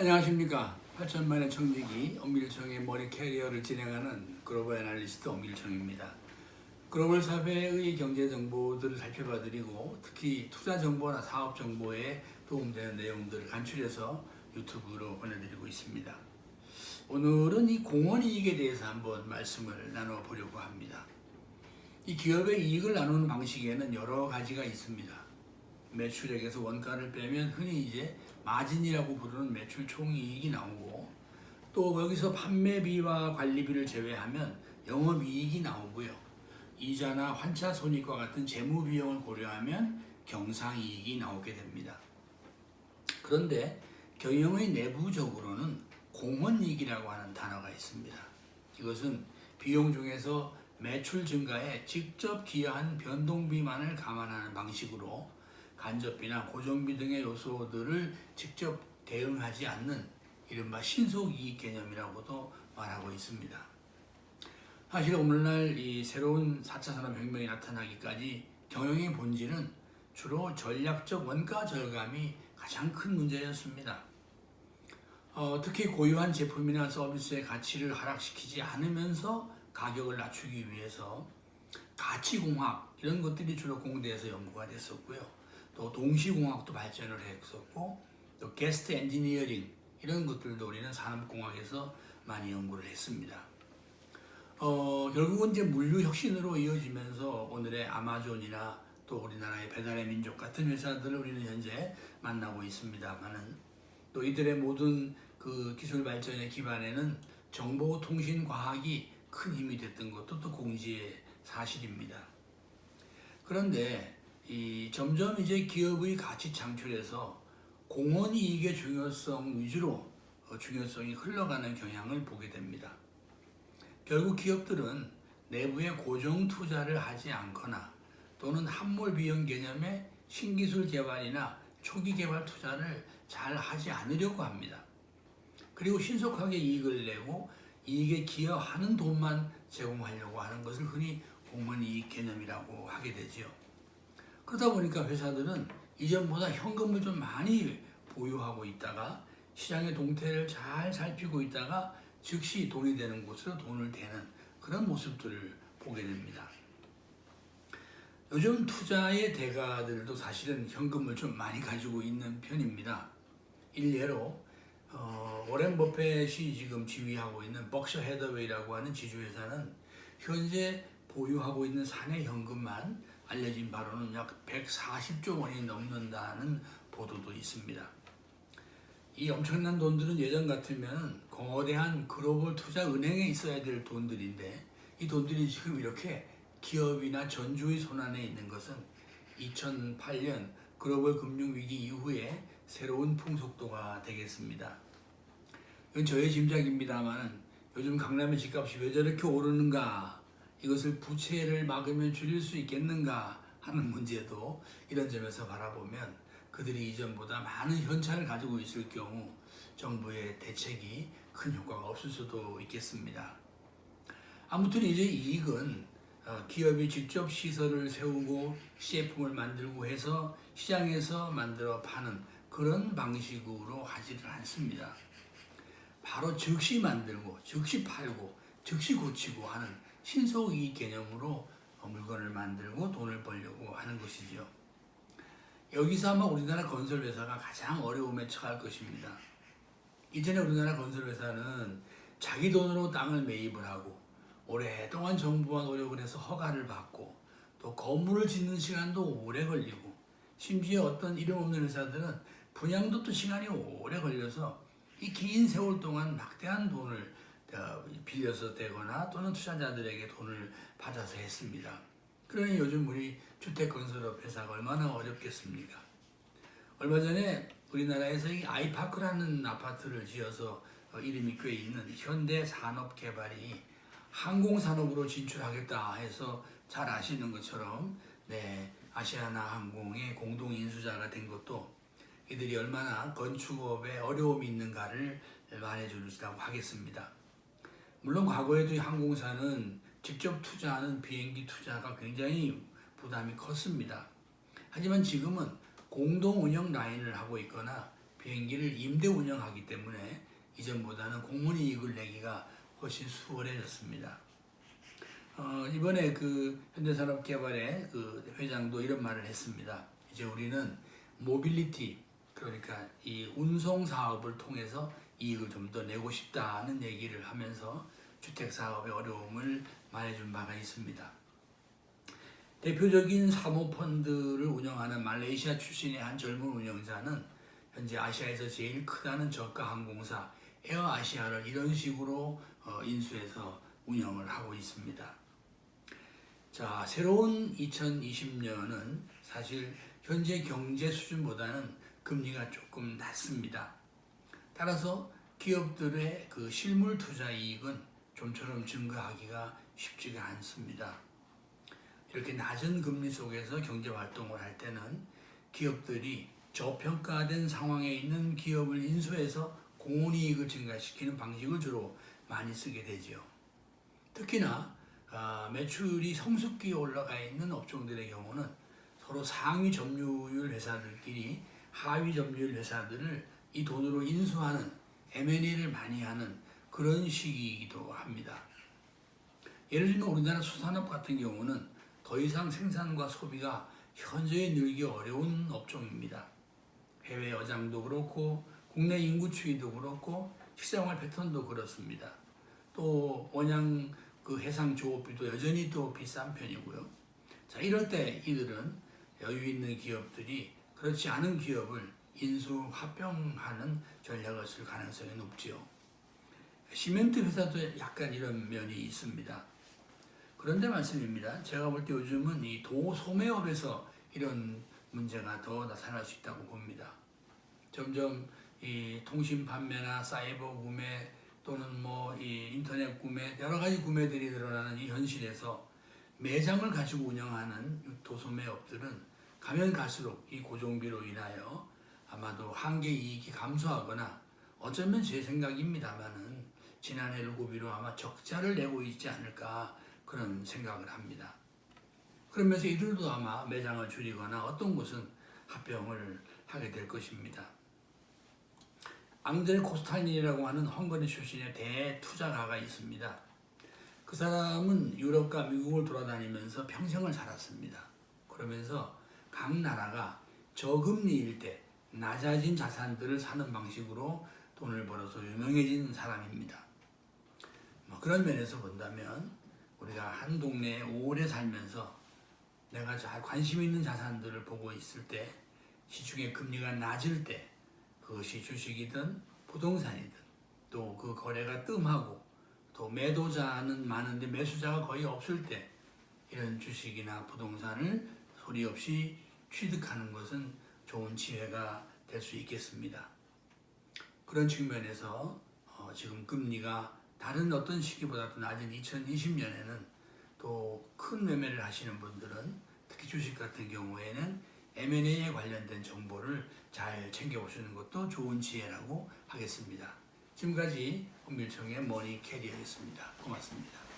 안녕하십니까. 8천만의 청지기 엄밀청의 머니 캐리어를 진행하는 글로벌 애널리스트 엄밀청입니다. 글로벌 사회의 경제 정보들을 살펴봐드리고 특히 투자 정보나 사업 정보에 도움되는 내용들을 간추려서 유튜브로 보내드리고 있습니다. 오늘은 이 공헌 이익에 대해서 한번 말씀을 나눠보려고 합니다. 이 기업의 이익을 나누는 방식에는 여러 가지가 있습니다. 매출액에서 원가를 빼면 흔히 이제 마진이라고 부르는 매출 총이익이 나오고, 또 여기서 판매비와 관리비를 제외하면 영업이익이 나오고요. 이자나 환차 손익과 같은 재무 비용을 고려하면 경상이익이 나오게 됩니다. 그런데 경영의 내부적으로는 공헌이익이라고 하는 단어가 있습니다. 이것은 비용 중에서 매출 증가에 직접 기여한 변동비만을 감안하는 방식으로 간접비나 고정비 등의 요소들을 직접 대응하지 않는 이른바 신속이익 개념이라고도 말하고 있습니다. 사실 오늘날 이 새로운 4차 산업혁명이 나타나기까지 경영의 본질은 주로 전략적 원가 절감이 가장 큰 문제였습니다. 특히 고유한 제품이나 서비스의 가치를 하락시키지 않으면서 가격을 낮추기 위해서 가치공학 이런 것들이 주로 공대에서 연구가 됐었고요. 또 동시공학도 발전을 했었고, 또 게스트 엔지니어링 이런 것들도 우리는 산업공학에서 많이 연구를 했습니다. 결국은 이제 물류 혁신으로 이어지면서 오늘의 아마존이나 또 우리나라의 배달의 민족 같은 회사들을 우리는 현재 만나고 있습니다만은, 또 이들의 모든 그 기술 발전의 기반에는 정보통신과학이 큰 힘이 됐던 것도 또 공지의 사실입니다. 그런데 점점 이제 기업의 가치 창출에서 공헌 이익의 중요성 위주로 중요성이 흘러가는 경향을 보게 됩니다. 결국 기업들은 내부에 고정 투자를 하지 않거나 또는 함몰 비용 개념의 신기술 개발이나 초기 개발 투자를 잘 하지 않으려고 합니다. 그리고 신속하게 이익을 내고 이익에 기여하는 돈만 제공하려고 하는 것을 흔히 공헌 이익 개념이라고 하게 되죠. 그러다 보니까 회사들은 이전보다 현금을 좀 많이 보유하고 있다가 시장의 동태를 잘 살피고 있다가 즉시 돈이 되는 곳으로 돈을 대는 그런 모습들을 보게 됩니다. 요즘 투자의 대가들도 사실은 현금을 좀 많이 가지고 있는 편입니다. 일례로 워렌 버핏이 지금 지휘하고 있는 벅셔 해더웨이라고 하는 지주회사는 현재 보유하고 있는 사내 현금만 알려진 바로는 약 140조 원이 넘는다는 보도도 있습니다. 이 엄청난 돈들은 예전 같으면 거대한 글로벌 투자 은행에 있어야 될 돈들인데, 이 돈들이 지금 이렇게 기업이나 전주의 손안에 있는 것은 2008년 글로벌 금융위기 이후에 새로운 풍속도가 되겠습니다. 이건 저의 짐작입니다만 요즘 강남의 집값이 왜 저렇게 오르는가, 이것을 부채를 막으면 줄일 수 있겠는가 하는 문제도 이런 점에서 바라보면 그들이 이전보다 많은 현찰을 가지고 있을 경우 정부의 대책이 큰 효과가 없을 수도 있겠습니다. 아무튼 이제 이익은 기업이 직접 시설을 세우고 시제품을 만들고 해서 시장에서 만들어 파는 그런 방식으로 하지를 않습니다. 바로 즉시 만들고 즉시 팔고 즉시 고치고 하는 신속이익 개념으로 물건을 만들고 돈을 벌려고 하는 것이죠. 여기서 아마 우리나라 건설회사가 가장 어려움에 처할 것입니다. 이전에 우리나라 건설회사는 자기 돈으로 땅을 매입을 하고 오랫동안 정부와 노력을 해서 허가를 받고 또 건물을 짓는 시간도 오래 걸리고, 심지어 어떤 이름 없는 회사들은 분양도 또 시간이 오래 걸려서 이 긴 세월 동안 막대한 돈을 빌려서 되거나 또는 투자자들에게 돈을 받아서 했습니다. 그러니 요즘 우리 주택건설업 회사가 얼마나 어렵겠습니까? 얼마 전에 우리나라에서 이 아이파크라는 아파트를 지어서 이름이 꽤 있는 현대산업개발이 항공산업으로 진출하겠다 해서 잘 아시는 것처럼 아시아나항공의 공동인수자가 된 것도 이들이 얼마나 건축업에 어려움이 있는가를 말해주리라고 하겠습니다. 물론 과거에도 이 항공사는 직접 투자하는 비행기 투자가 굉장히 부담이 컸습니다. 하지만 지금은 공동 운영 라인을 하고 있거나 비행기를 임대 운영하기 때문에 이전보다는 공문이익을 내기가 훨씬 수월해졌습니다. 이번에 그 현대산업개발의 그 회장도 이런 말을 했습니다. 이제 우리는 모빌리티, 그러니까 이 운송 사업을 통해서 이익을 좀 더 내고 싶다는 얘기를 하면서 주택 사업의 어려움을 말해준 바가 있습니다. 대표적인 사모펀드를 운영하는 말레이시아 출신의 한 젊은 운영자는 현재 아시아에서 제일 크다는 저가 항공사 에어아시아를 이런 식으로 인수해서 운영을 하고 있습니다. 자, 새로운 2020년은 사실 현재 경제 수준보다는 금리가 조금 낮습니다. 따라서 기업들의 그 실물 투자 이익은 좀처럼 증가하기가 쉽지가 않습니다. 이렇게 낮은 금리 속에서 경제 활동을 할 때는 기업들이 저평가된 상황에 있는 기업을 인수해서 공헌이익을 증가시키는 방식을 주로 많이 쓰게 되죠. 특히나 매출이 성숙기에 올라가 있는 업종들의 경우는 서로 상위 점유율 회사들끼리 하위 점유율 회사들을 이 돈으로 인수하는 M&A를 많이 하는 그런 시기이기도 합니다. 예를 들면 우리나라 수산업 같은 경우는 더 이상 생산과 소비가 현저히 늘기 어려운 업종입니다. 해외 여장도 그렇고 국내 인구 추이도 그렇고 식생활 패턴도 그렇습니다. 또 원양 그 해상 조업비도 여전히 또 비싼 편이고요. 자, 이럴 때 이들은 여유 있는 기업들이 그렇지 않은 기업을 인수 합병하는 전략을 쓸 가능성이 높지요. 시멘트 회사도 약간 이런 면이 있습니다. 그런데 말씀입니다. 제가 볼 때 요즘은 이 도소매업에서 이런 문제가 더 나타날 수 있다고 봅니다. 점점 이 통신 판매나 사이버 구매 또는 뭐 이 인터넷 구매 여러 가지 구매들이 늘어나는 이 현실에서 매장을 가지고 운영하는 도소매업들은 가면 갈수록 이 고정비로 인하여 아마도 한계 이익이 감소하거나 어쩌면 제 생각입니다만은 지난해 고비로 아마 적자를 내고 있지 않을까 그런 생각을 합니다. 그러면서 이들도 아마 매장을 줄이거나 어떤 곳은 합병을 하게 될 것입니다. 앙드레 코스탈린이라고 하는 헝가리 출신의 대투자가가 있습니다. 그 사람은 유럽과 미국을 돌아다니면서 평생을 살았습니다. 그러면서 각 나라가 저금리일 때 낮아진 자산들을 사는 방식으로 돈을 벌어서 유명해진 사람입니다. 그런 면에서 본다면 우리가 한 동네에 오래 살면서 내가 잘 관심 있는 자산들을 보고 있을 때 시중의 금리가 낮을 때 그것이 주식이든 부동산이든 또 그 거래가 뜸하고 또 매도자는 많은데 매수자가 거의 없을 때 이런 주식이나 부동산을 소리 없이 취득하는 것은 좋은 기회가 될 수 있겠습니다. 그런 측면에서 지금 금리가 다른 어떤 시기보다도 낮은 2020년에는 또 큰 매매를 하시는 분들은 특히 주식 같은 경우에는 M&A에 관련된 정보를 잘 챙겨보시는 것도 좋은 지혜라고 하겠습니다. 지금까지 홍밀청의 머니캐리어였습니다. 고맙습니다.